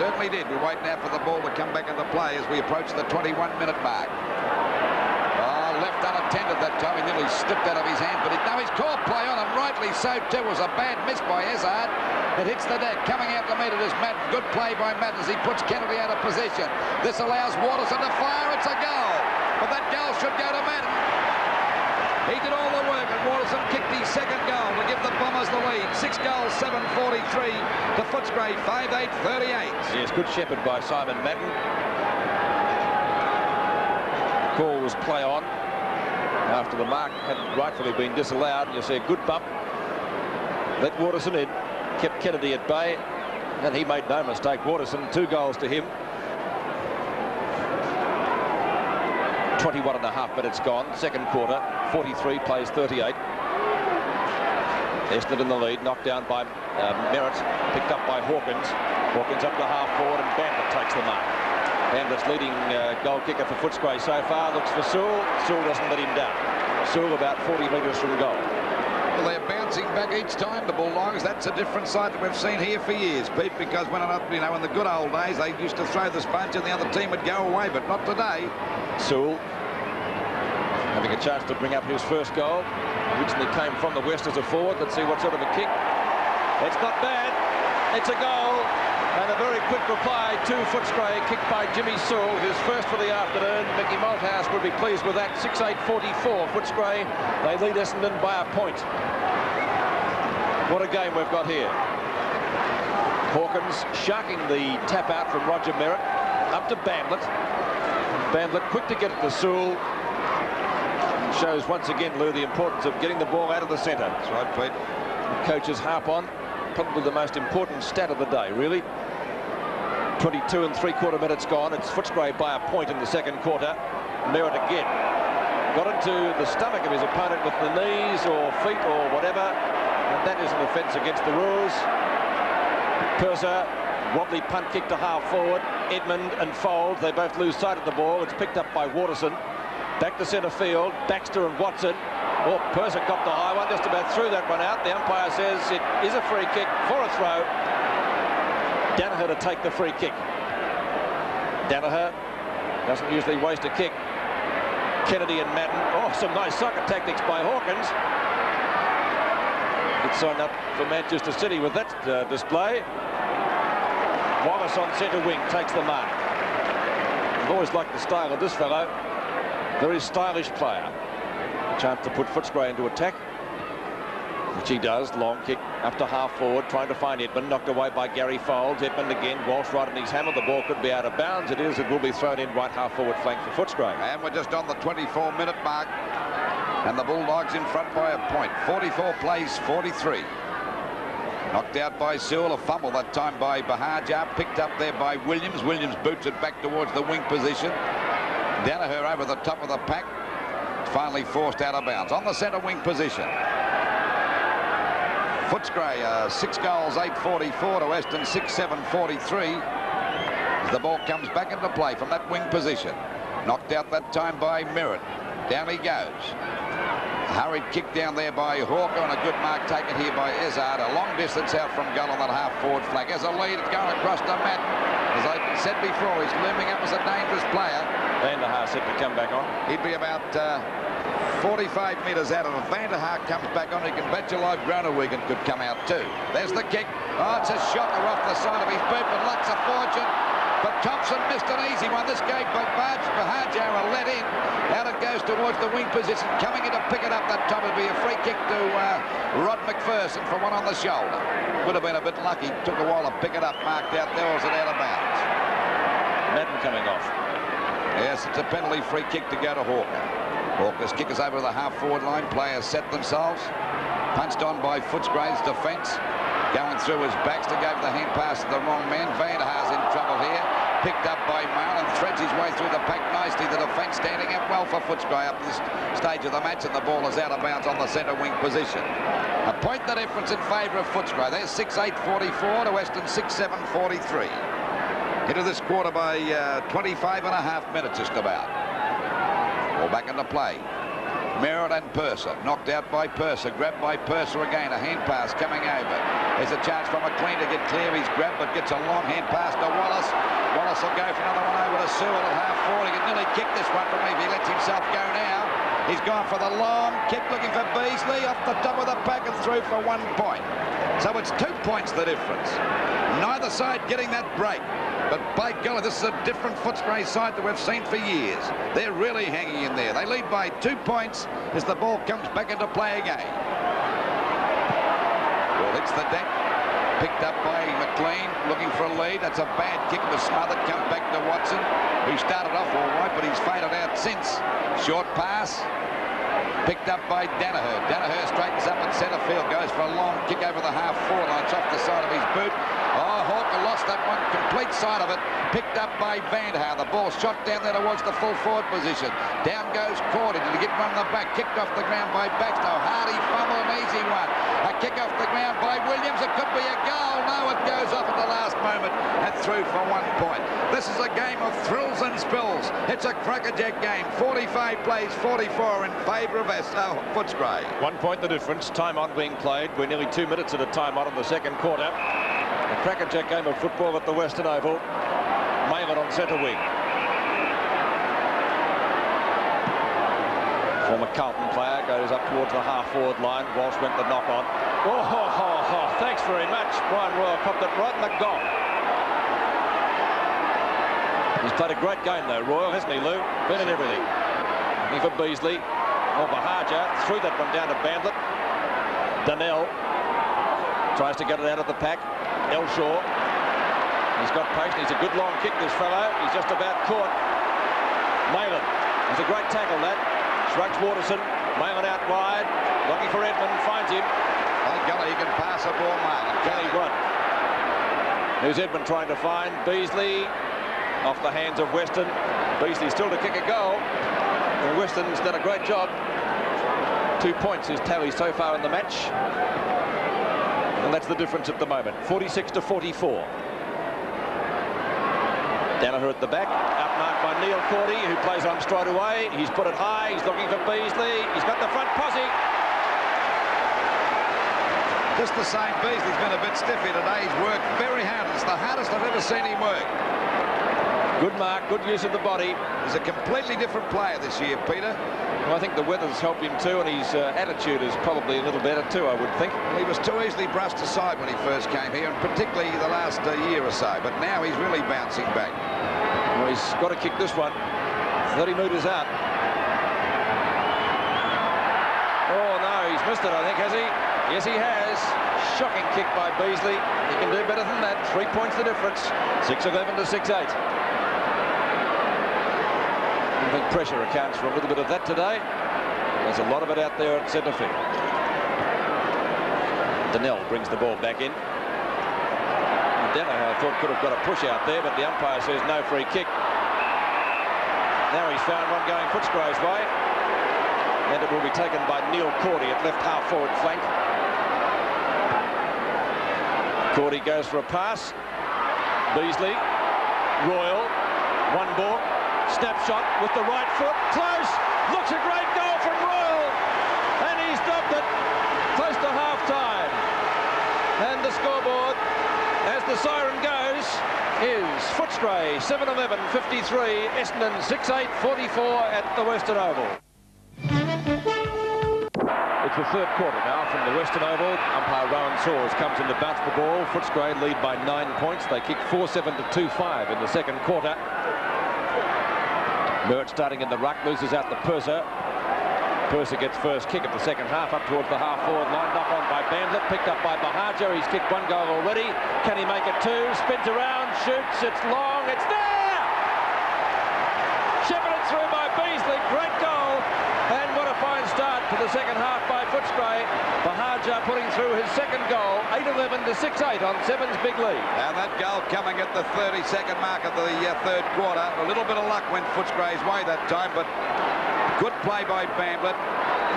certainly did. We're waiting out for the ball to come back into play as we approach the 21-minute mark. Oh, left unattended that time. He nearly slipped out of his hand, but now he's called play on, and rightly so too. It was a bad miss by Hazard. It hits the deck. Coming out to meet it is Madden. Good play by Madden as he puts Kennedy out of position. This allows Waterson to fire. It's a goal. But that goal should go to Madden. He did all the work, and Waterson kicked his second goal to give the Bombers the lead. 6 goals, 7:43 to Footscray, 5:8:38. Yes, good shepherd by Simon Madden. Call was play on after the mark had rightfully been disallowed. You see a good bump. Let Waterson in. Kept Kennedy at bay, and he made no mistake. Waterson, 2 goals to him. 21.5 minutes gone, second quarter. 43 plays 38. Essendon in the lead, knocked down by Merritt, picked up by Hawkins. Hawkins up to half forward, and Bandit takes the mark. Bandit's leading goal kicker for Footscray so far. Looks for Sewell. Sewell doesn't let him down. Sewell about 40 metres from goal. Well, they're bouncing back each time, the Bulldogs. That's a different side that we've seen here for years, Pete, because when, in the good old days, they used to throw the sponge and the other team would go away, but not today. Sewell having a chance to bring up his first goal. Originally came from the west as a forward. Let's see what sort of a kick. It's not bad. It's a goal. And a very quick reply to Footscray, kicked by Jimmy Sewell, his first for the afternoon. Mickey Malthouse would be pleased with that. 6:8:44. Footscray, they lead Essendon by a point. What a game we've got here. Hawkins sharking the tap out from Roger Merritt. Up to Bandlet. Bandlet quick to get it to Sewell. Shows once again, Lou, the importance of getting the ball out of the centre. That's right, Pete. Coaches harp on. Probably the most important stat of the day, really. 22 3/4 minutes gone. It's Footscray by a point in the second quarter. Merritt again. Got into the stomach of his opponent with the knees or feet or whatever. And that is an offence against the rules. Purser, wobbly punt kick to half forward. Edmund and Fold, they both lose sight of the ball. It's picked up by Waterson. Back to centre field. Baxter and Watson. Oh, Purser copped the high one, just about threw that one out. The umpire says it is a free kick for a throw. Danaher to take the free kick. Danaher doesn't usually waste a kick. Kennedy and Madden. Oh, some nice soccer tactics by Hawkins. It's signed up for Manchester City with that display. Wallace on centre wing takes the mark. I've always liked the style of this fellow. Very stylish player. Chance to put Footscray into attack, which he does. Long kick up to half forward, trying to find Edmund, knocked away by Gary Folds. Edmund again, Walsh right on his hammer. The ball could be out of bounds. It is. It will be thrown in right half forward flank for Footscray. And we're just on the 24-minute mark, and the Bulldogs in front by a point. 44 plays 43. Knocked out by Sewell, a fumble that time by Bahajar, picked up there by Williams. Williams boots it back towards the wing position. Danaher over the top of the pack. Finally forced out of bounds on the centre wing position. Footscray, 6 goals, 8:44 to Western, 6:7:43. As the ball comes back into play from that wing position. Knocked out that time by Merritt. Down he goes. A hurried kick down there by Hawker, and a good mark taken here by Hazard. A long distance out from goal on that half-forward flank. As a lead, it's going across to Madden. As I said before, he's looming up as a dangerous player. Van der Haar set to come back on. He'd be about 45 metres out. If Van der Haar comes back on, he can bet your life Groenewegen could come out too. There's the kick. Oh, it's a shocker off the side of his boot, but Luck's a fortune. But Thompson missed an easy one. This gave Bahajar a let in. Out it goes towards the wing position. Coming in to pick it up that time would be a free kick to Rod McPherson for one on the shoulder. Would have been a bit lucky. Took a while to pick it up. Marked out there. Was it out of bounds? Madden coming off. Yes, it's a penalty free kick to go to Hawker. Hawker's kick is over the half-forward line. Players set themselves. Punched on by Footscray's defence. Going through his Baxter, gave the hand pass to the wrong man. Van der Haar's in trouble here. Picked up by Marlin, threads his way through the pack nicely. The defence standing up well for Footscray up this stage of the match, and the ball is out of bounds on the centre wing position. A point the difference in favour of Footscray. There's 6:8:44 to Western 6:7:43. Into this quarter by 25.5 minutes just about. Ball back into play. Merritt and Purser, knocked out by Purser, grabbed by Purser again, a hand pass coming over. There's a chance for McLean to get clear, he's grabbed but gets a long hand pass to Wallace. go for another one over to Sewell at half-forward. He could nearly kick this one from me if he lets himself go now. He's gone for the long kick, looking for Beasley off the top of the pack and through for 1 point. So it's 2 points the difference. Neither side getting that break. But by golly, this is a different Footscray side that we've seen for years. They're really hanging in there. They lead by 2 points as the ball comes back into play again. Well, hits the deck. Picked up by McLean, looking for a lead. That's a bad kick. It was smothered. Comes back to Watson, who started off all right, but he's faded out since. Short pass. Picked up by Danaher. Danaher straightens up at centre field. Goes for a long kick over the half-forward line. It's off the side of his boot. Oh, Hawker lost that one. Complete side of it. Picked up by Vandhar. The ball shot down there towards the full forward position. Down goes Cordy. Did he get one in the back? Kicked off the ground by Baxter. Hardy fumble, an easy one. A kick off the ground by Williams. It could be a goal. No, it goes off at the last moment and through for 1 point. This is a game of thrills and spills. It's a crackerjack game. 45 plays, 44 in favour of Footscray. 1 point the difference. Time on being played. We're nearly 2 minutes at a time on in the second quarter. A crackerjack game of football at the Western Oval. Malin on centre wing. Former Carlton player goes up towards the half-forward line. Walsh went the knock on. Oh, thanks very much. Brian Royal popped it right in the goal. He's played a great game though, Royal, hasn't he, Lou? Been in everything. Looking for Beasley. Oh, Bahaja threw that one down to Bandlet. Donnell tries to get it out of the pack. Elshaw. He's got patience. He's a good long kick, this fellow. He's just about caught. Malin. It's a great tackle, that. Shrugs Waterson. Malin out wide. Looking for Edmund. Finds him. By golly, he can pass a ball, Malin. Can he run? Here's Edmund trying to find Beasley. Off the hands of Weston. Beasley still to kick a goal. And Weston's done a great job. 2 points his tally so far in the match. And that's the difference at the moment. 46 to 44. Danaher at the back. Outmarked by Neil Cordy, who plays on straight away. He's put it high. He's looking for Beasley. He's got the front posse. Just the same, Beasley's been a bit stiff here today. He's worked very hard. It's the hardest I've ever seen him work. Good mark, good use of the body. He's a completely different player this year, Peter. Well, I think the weather's helped him too, and his attitude is probably a little better too, I would think. He was too easily brushed aside when he first came here, and particularly the last year or so. But now he's really bouncing back. Well, he's got to kick this one. 30 metres out. Oh, no, he's missed it, I think, has he? Yes, he has. Shocking kick by Beasley. He can do better than that. 3 points the difference. 6-11 to 6-8. I think pressure accounts for a little bit of that today. There's a lot of it out there at centre field. Donnell brings the ball back in. Danaher, I thought, could have got a push out there, but the umpire says no free kick. Now he's found one going Footscray's way. And it will be taken by Neil Cordy at left half-forward flank. Cordy goes for a pass. Beasley. Royal. One ball. Snapshot with the right foot. Close. Looks a great goal from Royal. And he stopped it close to half-time. And the scoreboard, as the siren goes, is Footscray 7-11-53, Essendon 6-8-44 at the Western Oval. It's the third quarter now from the Western Oval. Umpire Rowan Saws comes in to bounce the ball. Footscray lead by 9 points. They kick 4-7 to 2-5 in the second quarter. Merritt starting in the ruck, loses out to Purser. Purser gets first kick of the second half up towards the half-forward line. Knock on by Bandlet, picked up by Bahaja. He's kicked 1 goal already. Can he make it 2? Spins around, shoots. It's long. It's there! Shepherded through by Beasley. Great goal. And what a fine start to the second half by Footscray. Bahaja putting through his second goal. 8-11 to 6-8 on Seven's big lead. Now that goal coming at the 32nd mark of the third quarter. A little bit of luck went Footscray's way that time, but good play by Bandlet.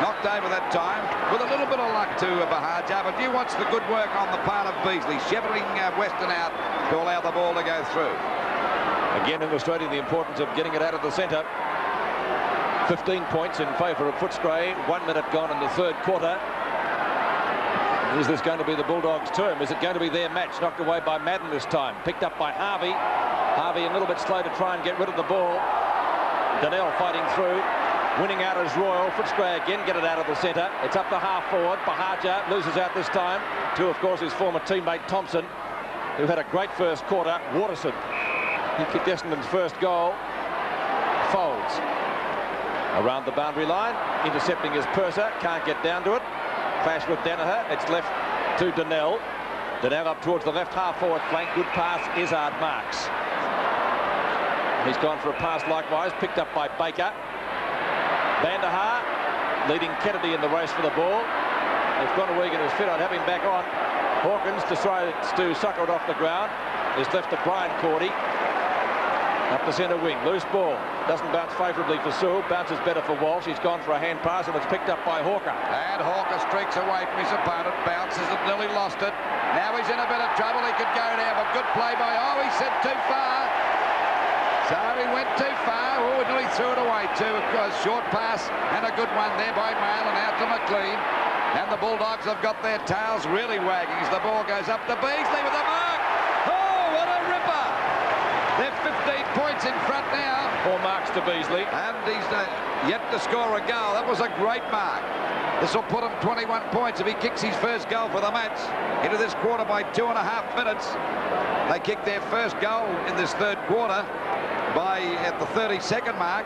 Knocked over that time with a little bit of luck to Bahaja, but you watch the good work on the part of Beasley, shepherding Weston out to allow the ball to go through. Again illustrating the importance of getting it out of the centre. 15 points in favour of Footscray. 1 minute gone in the third quarter. Is this going to be the Bulldogs' term? Is it going to be their match? Knocked away by Madden this time. Picked up by Harvey. Harvey a little bit slow to try and get rid of the ball. Donnell fighting through. Winning out is Royal. Footscray again get it out of the centre. It's up to half forward. Bahaja loses out this time to, of course, his former teammate Thompson, who had a great first quarter. Waterson, he kicked Essendon's first goal. Folds around the boundary line, intercepting his Purser, can't get down to it. Clash with Danaher. It's left to Donnell. Donnell up towards the left half forward flank. Good pass. Izzard marks. He's gone for a pass likewise, picked up by Baker. Van der Haar leading Kennedy in the race for the ball. If Groenewegen is fit, I'd have him back on. Hawkins decides to sucker it off the ground. Is left to Brian Cordy. Up the centre wing, loose ball. Doesn't bounce favourably for Sewell, bounces better for Walsh. He's gone for a hand pass and it's picked up by Hawker. And Hawker streaks away from his opponent, bounces and nearly lost it. Now he's in a bit of trouble, he could go down, but good play by, he said too far. So he went too far. Nearly threw it away too. A short pass and a good one there by Mail and out to McLean. And the Bulldogs have got their tails really wagging as the ball goes up to Beasley with a mark. Oh, what a ripper! They're 15 points in front now. 4 marks to Beasley. And he's yet to score a goal. That was a great mark. This will put him 21 points if he kicks his first goal for the match into this quarter by 2.5 minutes. They kicked their first goal in this third quarter at the 32nd mark,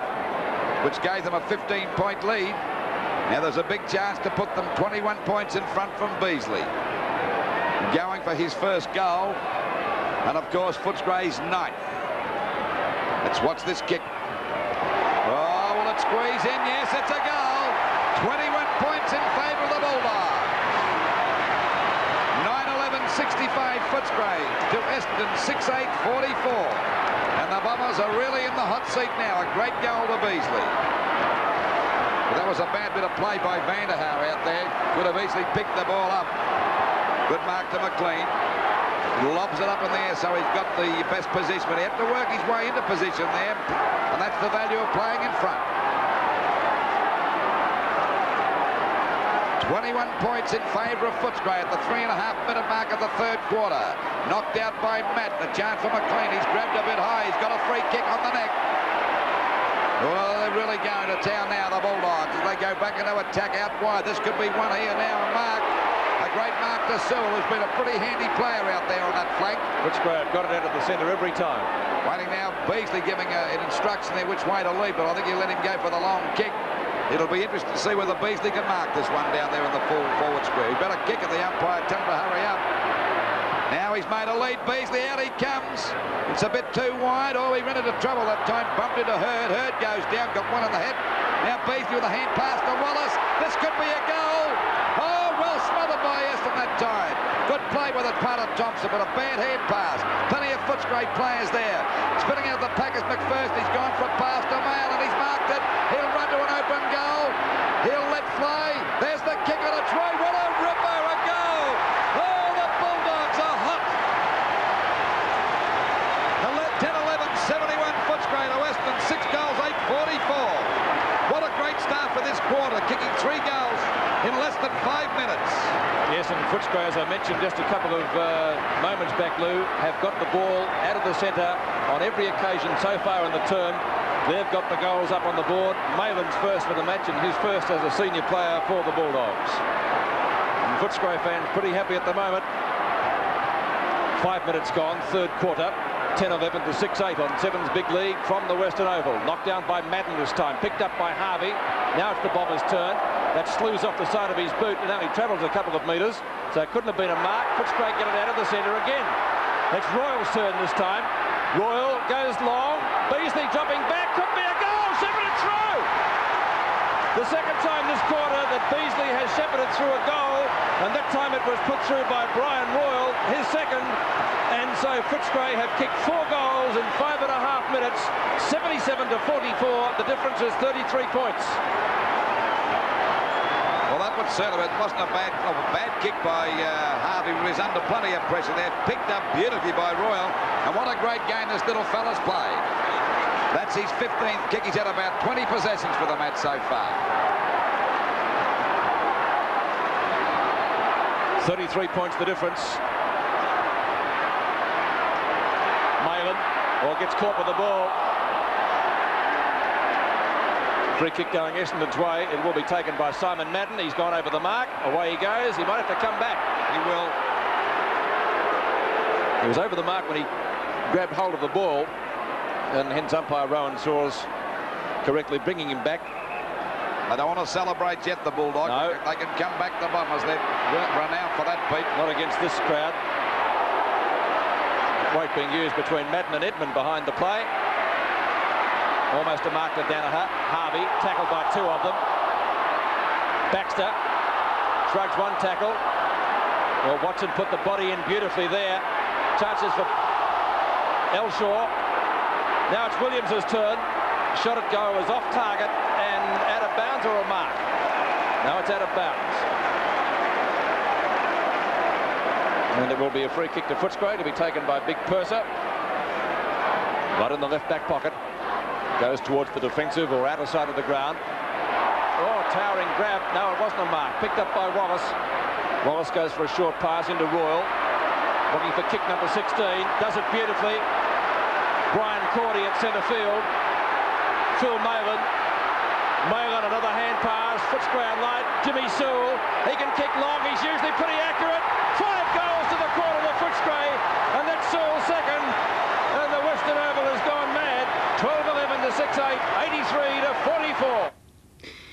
which gave them a 15-point lead. Now there's a big chance to put them 21 points in front from Beasley. Going for his first goal, and of course Footscray's 9th. Let's watch this kick. Oh, will it squeeze in? Yes, it's a goal. 21 points in favour of the Bulldogs. 9-11-65 Footscray to Essendon 6-8-44. And the Bombers are really in the hot seat now. A great goal to Beasley. But that was a bad bit of play by Van der Haar out there. Could have easily picked the ball up. Good mark to McLean. Lobs it up in the air, so he's got the best position. But he had to work his way into position there. And that's the value of playing in front. 21 points in favour of Footscray at the 3.5-minute mark of the third quarter. Knocked out by Matt. A chance for McLean. He's grabbed a bit high. He's got a free kick on the neck. Well, they're really going to town now, the Bulldogs, as they go back into attack out wide. This could be one here now. A mark. A great mark to Sewell, who's been a pretty handy player out there on that flank. Footscray have got it out of the centre every time. Waiting now, Beasley giving an instruction there which way to lead, but I think he'll let him go for the long kick. It'll be interesting to see whether Beasley can mark this one down there in the full forward square. He's better kick at the umpire, tell him to hurry up. Now he's made a lead. Beasley, out he comes. It's a bit too wide. Oh, he ran into trouble that time. Bumped into Hurd. Hurd goes down, got one in the head. Now Beasley with a hand pass to Wallace. This could be a goal. Oh, well smothered by Eston that time. Good play with it, part of Thompson, but a bad hand pass. Plenty of Footscray players there. Spinning out the pack is McPherson. He's gone for a pass to Mail and he's marked it. He'll run to an open goal. He'll let fly. There's the kick on a try. What a ripper, a goal. Oh, the Bulldogs are hot. 10-11-71 Footscray to Western. 6 goals, 8-44. What a great start for this quarter, kicking 3 goals in less than 5 minutes. Yes, and Footscray, as I mentioned just a couple of moments back, Lou, have got the ball out of the centre on every occasion so far in the term. They've got the goals up on the board. Malin's first for the match and his first as a senior player for the Bulldogs. And Footscray fans pretty happy at the moment. 5 minutes gone, third quarter. 10-11 to 6-8 on Sevens Big League from the Western Oval. Knocked down by Madden this time. Picked up by Harvey. Now it's the Bombers' turn. That slews off the side of his boot and only travels a couple of metres. So it couldn't have been a mark. Footscray get it out of the centre again. It's Royal's turn this time. Royal goes long. Beasley dropping back. Could be a goal. Shepherded through. The second time this quarter that Beasley has shepherded through a goal. And that time it was put through by Brian Royal, his second. And so Footscray have kicked 4 goals in 5.5 minutes. 77 to 44. The difference is 33 points. Well, that would certainly, it wasn't a bad kick by Harvey. He was under plenty of pressure there. Picked up beautifully by Royal. And what a great game this little fella's played. That's his 15th kick. He's had about 20 possessions for the match so far. 33 points the difference. Malin or gets caught with the ball. Free kick going Essendon's way. It will be taken by Simon Madden. He's gone over the mark. Away he goes. He might have to come back. He will. He was over the mark when he grabbed hold of the ball, and hence umpire Rowan Saws correctly bringing him back. They don't want to celebrate yet, the Bulldogs. No. They can come back, the Bombers. They've run out for that, Pete. Not against this crowd. Weight being used between Madden and Edmund behind the play. Almost a mark to Danaher. Harvey tackled by two of them. Baxter shrugs one tackle. Well, Watson put the body in beautifully there. Chances for Elshaw. Now it's Williams' turn. Shot at goal was off target and out of bounds or a mark? No, it's out of bounds. And it will be a free kick to Footscray to be taken by Big Purser. Right in the left back pocket. Goes towards the defensive or outer side of the ground. Oh, towering grab. No, it wasn't a mark. Picked up by Wallace. Wallace goes for a short pass into Royal. Looking for kick number 16. Does it beautifully. Brian Cordy at centre field. Phil Mayland. Mayland, another hand pass. Footscray on line. Jimmy Sewell. He can kick long. He's usually pretty accurate. 5 goals to the quarter to Footscray. And that's Sewell second. And the Western Oval has gone mad. 12-11 to 6-8. 83 to 44.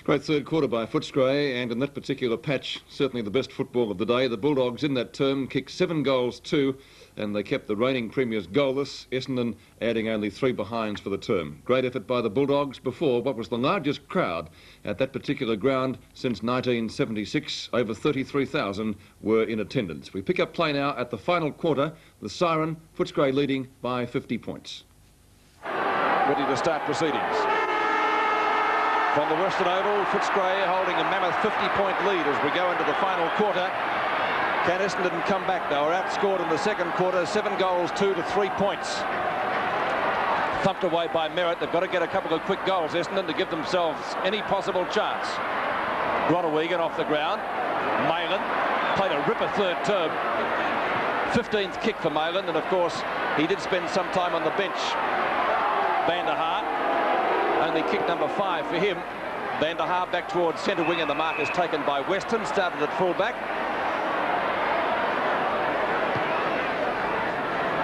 Great third quarter by Footscray, and in that particular patch, certainly the best football of the day. The Bulldogs in that term kicked 7 goals, 2, and they kept the reigning premiers goalless, Essendon adding only 3 behinds for the term. Great effort by the Bulldogs before what was the largest crowd at that particular ground since 1976. Over 33,000 were in attendance. We pick up play now at the final quarter. The siren, Footscray leading by 50 points. Ready to start proceedings. From the Western Oval, Footscray holding a mammoth 50-point lead as we go into the final quarter. Can Essendon come back? They were outscored in the second quarter, 7 goals, 2 to 3 points. Thumped away by Merritt. They've got to get a couple of quick goals, Essendon, to give themselves any possible chance. Gronewegan off the ground. Mayland played a ripper third term. 15th kick for Mayland, and of course he did spend some time on the bench. Van der Haar. Only kick number 5 for him. Van der Haar back towards centre wing, and the mark is taken by Weston. Started at full-back.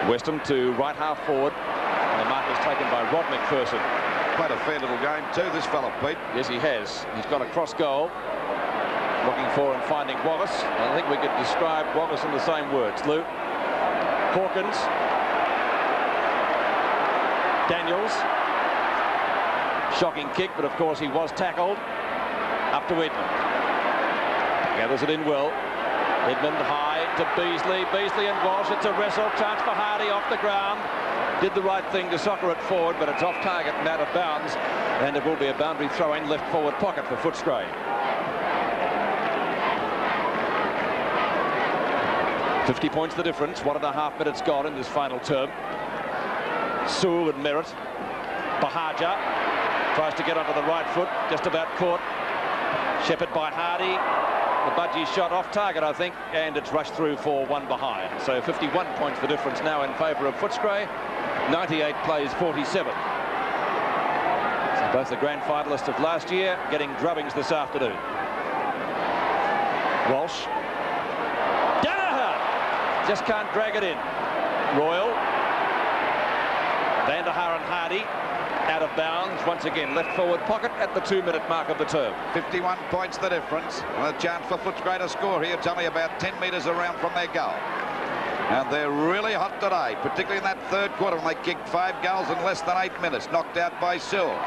Weston to right half forward, and the mark is taken by Rod McPherson. Played a fair little game too, this fella, Pete. Yes, he has. He's got a cross goal. Looking for and finding Wallace. I think we could describe Wallace in the same words. Lou. Hawkins. Daniels. Shocking kick, but of course he was tackled. Up to Edmund. Gathers it in well. Edmund high to Beasley. Beasley and Walsh. It's a wrestle. Chance for Hardy off the ground. Did the right thing to soccer it forward, but it's off target and out of bounds. And it will be a boundary throw in left forward pocket for Footscray. 50 points the difference. 1.5 minutes gone in this final term. Sewell and Merritt. Bahaja tries to get onto the right foot, just about caught. Shepherd by Hardy. The budgie shot off target, I think, and it's rushed through for 1 behind. So 51 points the difference now in favour of Footscray. 98 plays 47. So both the grand finalists of last year getting drubbings this afternoon. Walsh. Danaher! Just can't drag it in. Royal. Van der Haar and Hardy. Out of bounds once again, left forward pocket at the 2-minute mark of the term. 51 points the difference, and a chance for Footscray to score here. It's only about 10 metres around from their goal, and they're really hot today, particularly in that third quarter when they kicked 5 goals in less than 8 minutes. Knocked out by Sewell.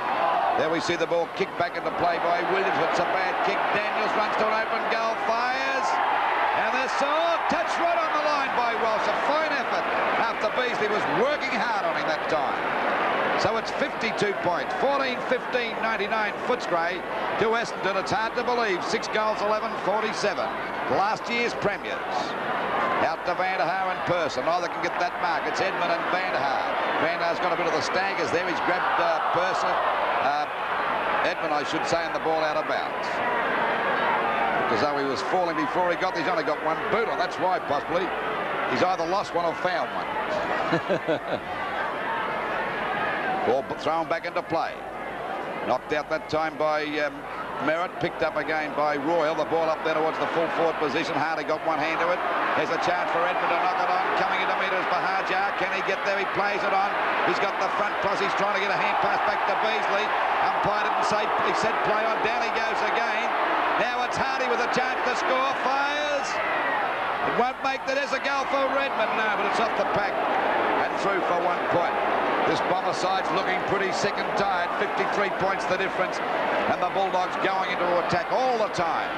There we see the ball kicked back into play by Williams. It's a bad kick. Daniels runs to an open goal, fires, and there's touched right on the line by Walsh. A fine effort after Beasley was working hard on him that time. So it's 52 points, 14-15, 99 Footscray to Essendon. It's hard to believe, 6 goals, 11-47. Last year's premiers. Out to Van der Haar in person. Oh, they can get that mark. It's Edmund and Van der Haar. Van der Haar's got a bit of the staggers there. He's grabbed Purser. Edmund, I should say, and the ball out of bounds. Because though he was falling before he got, he's only got 1 boot on. That's why, possibly. He's either lost one or found one. Ball thrown back into play. Knocked out that time by Merritt, picked up again by Royal. The ball up there towards the full forward position. Hardy got one hand to it. There's a chance for Edmund to knock it on. Coming into metres for Hajar. Can he get there? He plays it on. He's got the front plus he's trying to get a hand pass back to Beasley. Umpire didn't say, he said play on. Down he goes again. Now it's Hardy with a chance to score. Fires. It won't make that as a goal for Redmond. No, but it's off the pack and through for 1 point. This Bomber side's looking pretty sick and tired. 53 points the difference. And the Bulldogs going into attack all the time.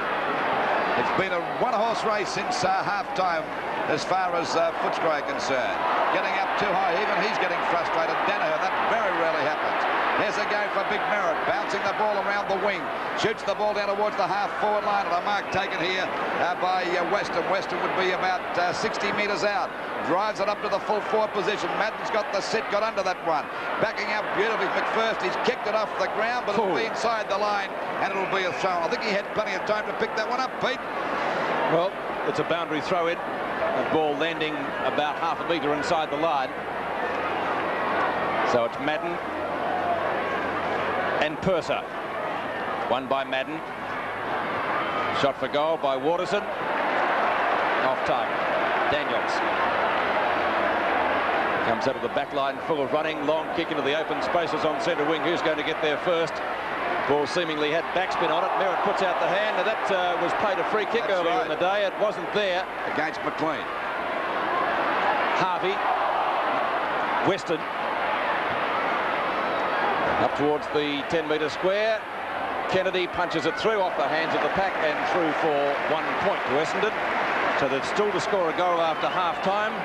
It's been a one-horse race since half-time as far as Footscray concerned. Getting up too high, even he's getting frustrated. Danaher, that very rarely happens. Here's a go for Big Merritt, bouncing the ball around the wing. Shoots the ball down towards the half-forward line. And a mark taken here by Weston. Weston would be about 60 metres out. Drives it up to the full forward position. Madden's got the sit, got under that one. Backing up beautifully. McPhirst, he's kicked it off the ground, but it'll be inside the line, and it'll be a throw. I think he had plenty of time to pick that one up, Pete. Well, it's a boundary throw-in. The ball landing about half a metre inside the line. So it's Madden and Purser. One by Madden. Shot for goal by Waterson. Off target. Daniels comes out of the back line full of running. Long kick into the open spaces on centre wing. Who's going to get there first? Ball seemingly had backspin on it. Merritt puts out the hand, and that was played a free kick earlier in the day. It wasn't there. Against McLean. Harvey. Weston. Up towards the 10-metre square. Kennedy punches it through off the hands of the pack and through for 1 point to Essendon. So they're still to score a goal after half-time.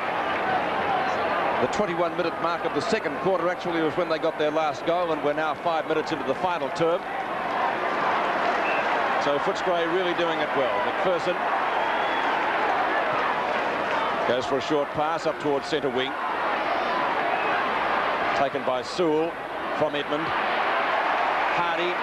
The 21-minute mark of the second quarter actually was when they got their last goal, and we're now 5 minutes into the final term. So Footscray really doing it well. McPherson goes for a short pass up towards centre wing. Taken by Sewell from Edmund. Hardy.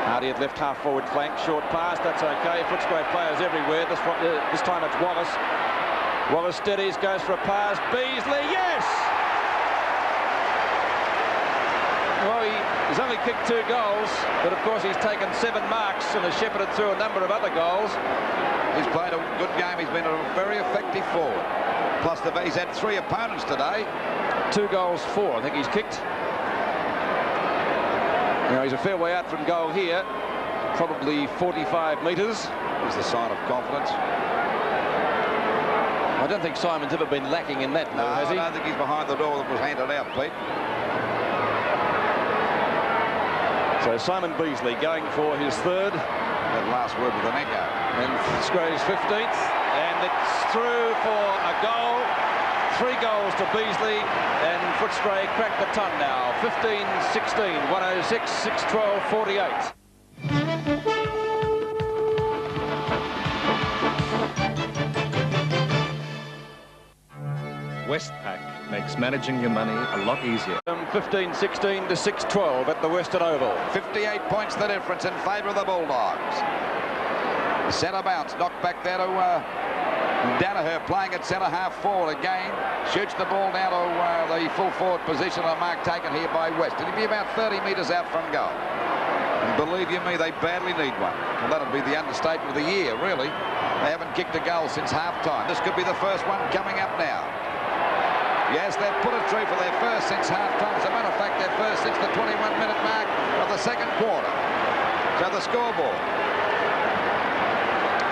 Hardy at left half forward flank. Short pass, that's okay. Footscray players everywhere. This time it's Wallace. Wallace steadies, goes for a pass. Beasley, yes! Well, he's only kicked 2 goals, but of course he's taken 7 marks and has shepherded through a number of other goals. He's played a good game. He's been a very effective forward. Plus, he's had 3 opponents today. 2 goals, 4. I think he's kicked. Now, he's a fair way out from goal here. Probably 45 metres. Is the sign of confidence. I don't think Simon's ever been lacking in that, no, has he? I don't think he's behind the door that was handed out, Pete. So Simon Beasley going for his 3rd. That last word with an echo. And Footscray's 15th. And it's through for a goal. 3 goals to Beasley. And Footscray cracked the ton now. 15-16, 106, 6-12, 48. Westpac makes managing your money a lot easier. 15-16 to 6-12 at the Western Oval. 58 points the difference in favour of the Bulldogs. Centre bounce, knocked back there to Danaher, playing at centre half forward again. Shoots the ball down to the full forward position. A mark taken here by Weston. He'll be about 30 metres out from goal. And believe you me, they badly need one. Well, that'll be the understatement of the year, really. They haven't kicked a goal since half-time. This could be the first one coming up now. Yes, they've put it through for their first since half-time. As a matter of fact, their first since the 21-minute mark of the second quarter. So the scoreboard.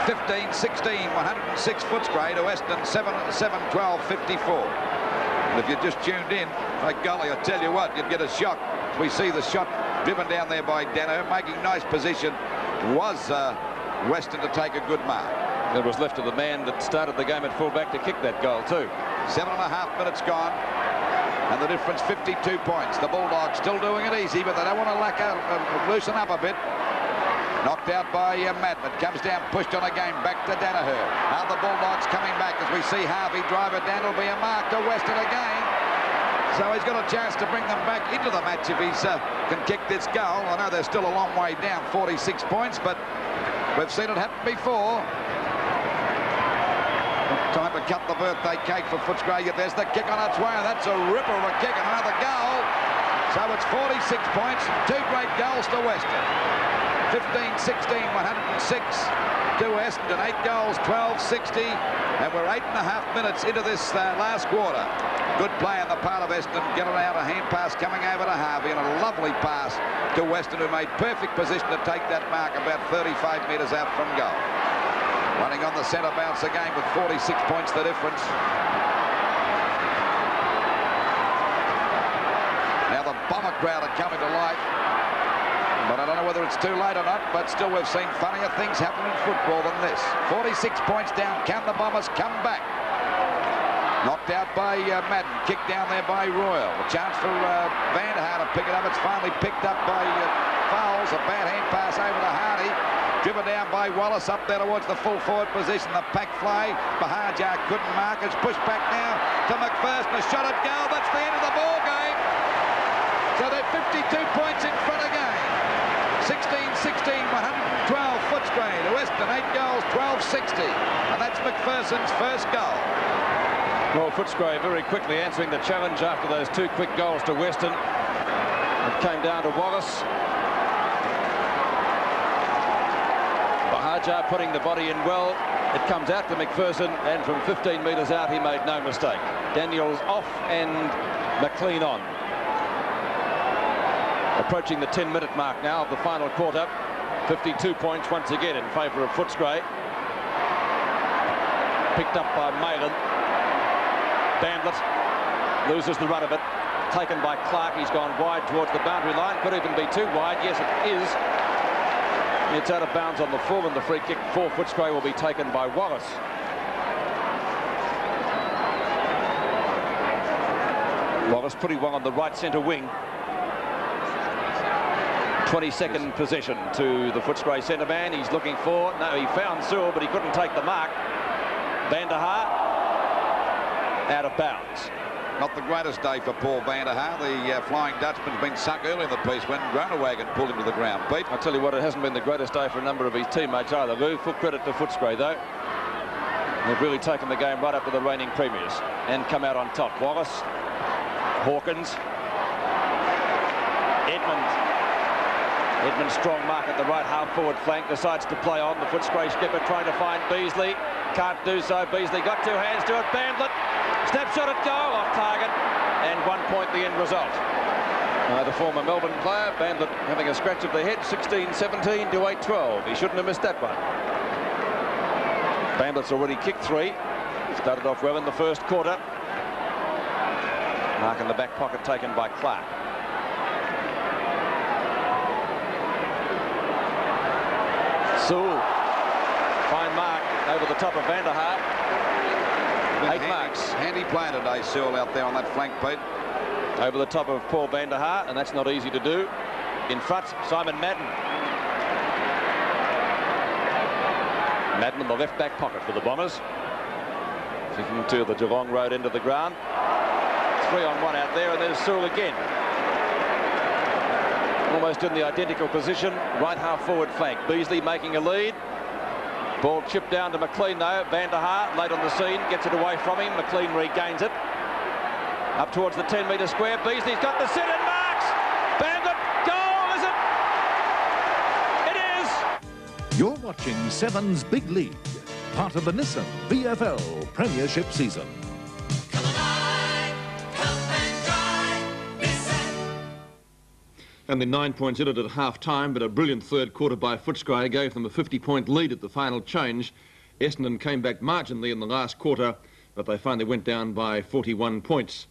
15-16, 106 Footscray to Essendon, 7-12, 54. And if you just tuned in, by golly, I tell you what, you'd get a shock. We see the shot driven down there by Dano, making nice position. Was Weston to take a good mark. It was left to the man that started the game at fullback to kick that goal too. 7.5 minutes gone, and the difference 52 points. The Bulldogs still doing it easy, but they don't want to loosen up a bit. Knocked out by Madden. It comes down, pushed on again, back to Danaher. Now the Bulldogs coming back as we see Harvey drive it down. It'll be a mark to Weston again. So he's got a chance to bring them back into the match if he can kick this goal. I know they're still a long way down, 46 points, but we've seen it happen before. Time to cut the birthday cake for Footscray. There's the kick on its way, and that's a ripper of a kick, and another goal. So it's 46 points, 2 great goals to Western. 15-16, 106 to Essendon. 8 goals, 12-60, and we're 8.5 minutes into this last quarter. Good play on the part of Essendon. Get it out, a hand pass coming over to Harvey, and a lovely pass to Western, who made perfect position to take that mark about 35 metres out from goal. Running on the centre bounce again with 46 points the difference. Now the Bomber crowd are coming to life. But I don't know whether it's too late or not, but still we've seen funnier things happen in football than this. 46 points down. Can the Bombers come back? Knocked out by Madden. Kicked down there by Royal. A chance for Van der Haar to pick it up. It's finally picked up by Fowles. A bad hand pass over to Hardy. Driven down by Wallace up there towards the full forward position. The pack fly. Bahajar couldn't mark. It's pushed back now to McPherson. A shot at goal. That's the end of the ball game. So they're 52 points in front again. 16-16, 112 Footscray to Western. 8 goals, 12-60. And that's McPherson's first goal. Well, Footscray very quickly answering the challenge after those 2 quick goals to Western. It came down to Wallace. Bahajar putting the body in well. It comes out to McPherson, and from 15 metres out he made no mistake. Daniels off and McLean on. Approaching the 10-minute mark now of the final quarter. 52 points once again in favour of Footscray. Picked up by Malin. Bandlet loses the run of it. Taken by Clark. He's gone wide towards the boundary line. Could even be too wide. Yes, it is. It's out of bounds on the full, and the free kick for Footscray will be taken by Wallace. Wallace pretty well on the right centre wing. 22nd possession to the Footscray centre man. He's looking for, no, he found Sewell, but he couldn't take the mark. Van der Haar out of bounds. Not the greatest day for Paul Van der Haar. The Flying Dutchman's been sunk early in the piece when Groenewegen pulled him to the ground. Pete? I'll tell you what, it hasn't been the greatest day for a number of his teammates either, Lou. Full credit to Footscray, though. They've really taken the game right up to the reigning premiers and come out on top. Wallace, Hawkins, Edmund strong mark at the right half-forward flank, decides to play on. The Footscray skipper trying to find Beasley. Can't do so. Beasley got 2 hands to it. Bandlet, snapshot at goal, off target, and 1 point the end result. The former Melbourne player, Bandlet, having a scratch of the head, 16-17 to 8-12. He shouldn't have missed that one. Bandlet's already kicked 3. Started off well in the first quarter. Mark in the back pocket taken by Clark. Sewell, fine mark over the top of Van der Haar. 8 marks. Handy play today, Sewell, out there on that flank, Pete. Over the top of Paul Van der Haar, and that's not easy to do. In front, Simon Madden. Madden in the left back pocket for the Bombers. Kicking to the Geelong Road end of the ground. 3-on-1 out there, and there's Sewell again. Almost in the identical position, right half-forward flank. Beasley making a lead. Ball chipped down to McLean, though. Van der Haar, late on the scene, gets it away from him. McLean regains it. Up towards the 10-metre square. Beasley's got the set and marks. Bandit, goal, is it? It is! You're watching Seven's Big League, part of the Nissan VFL Premiership season. Only 9 points in it at half-time, but a brilliant third quarter by Footscray gave them a 50-point lead at the final change. Essendon came back marginally in the last quarter, but they finally went down by 41 points.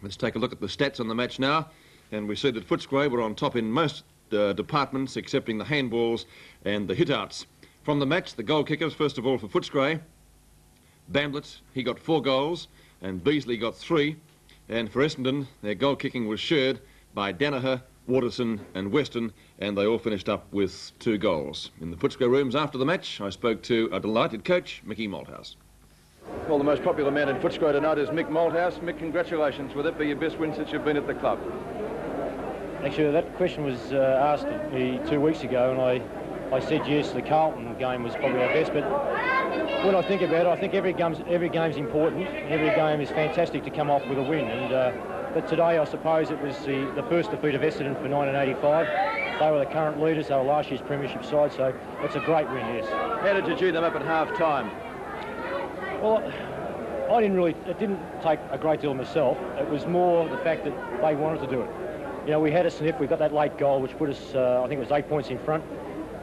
Let's take a look at the stats on the match now, and we see that Footscray were on top in most departments, excepting the handballs and the hit-outs. From the match, the goal kickers, first of all for Footscray. Bandlet, he got 4 goals, and Beasley got 3. And for Essendon, their goal kicking was shared by Danaher, Waterson and Weston, and they all finished up with 2 goals. In the Footscray rooms after the match, I spoke to a delighted coach, Mickey Malthouse. Well, the most popular man in Footscray tonight is Mick Malthouse. Mick, congratulations. Will that be your best win since you've been at the club? Actually, that question was asked me 2 weeks ago, and I said yes, the Carlton game was probably our best, but When I think about it, I think every game's important. Every game is fantastic to come off with a win. But today, I suppose it was the first defeat of Essendon for 1985. They were the current leaders. They were last year's premiership side, so it's a great win, yes. How did you cheer them up at half-time? Well, it didn't take a great deal of myself. It was more the fact that they wanted to do it. You know, we had a sniff. We got that late goal, which put us, I think it was 8 points in front.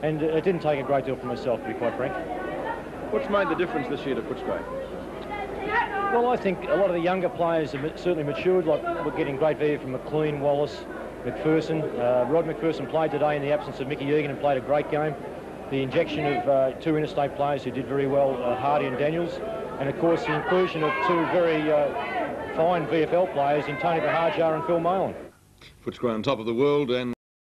And it didn't take a great deal from myself, to be quite frank. What's made the difference this year to Footscray? Well, I think a lot of the younger players have certainly matured. Like, we're getting great value from McLean, Wallace, McPherson. Rod McPherson played today in the absence of Mickey Egan and played a great game. The injection of 2 interstate players who did very well, Hardy and Daniels. And, of course, the inclusion of 2 very fine VFL players in Tony Bahajar and Phil Malan. Footscray on top of the world and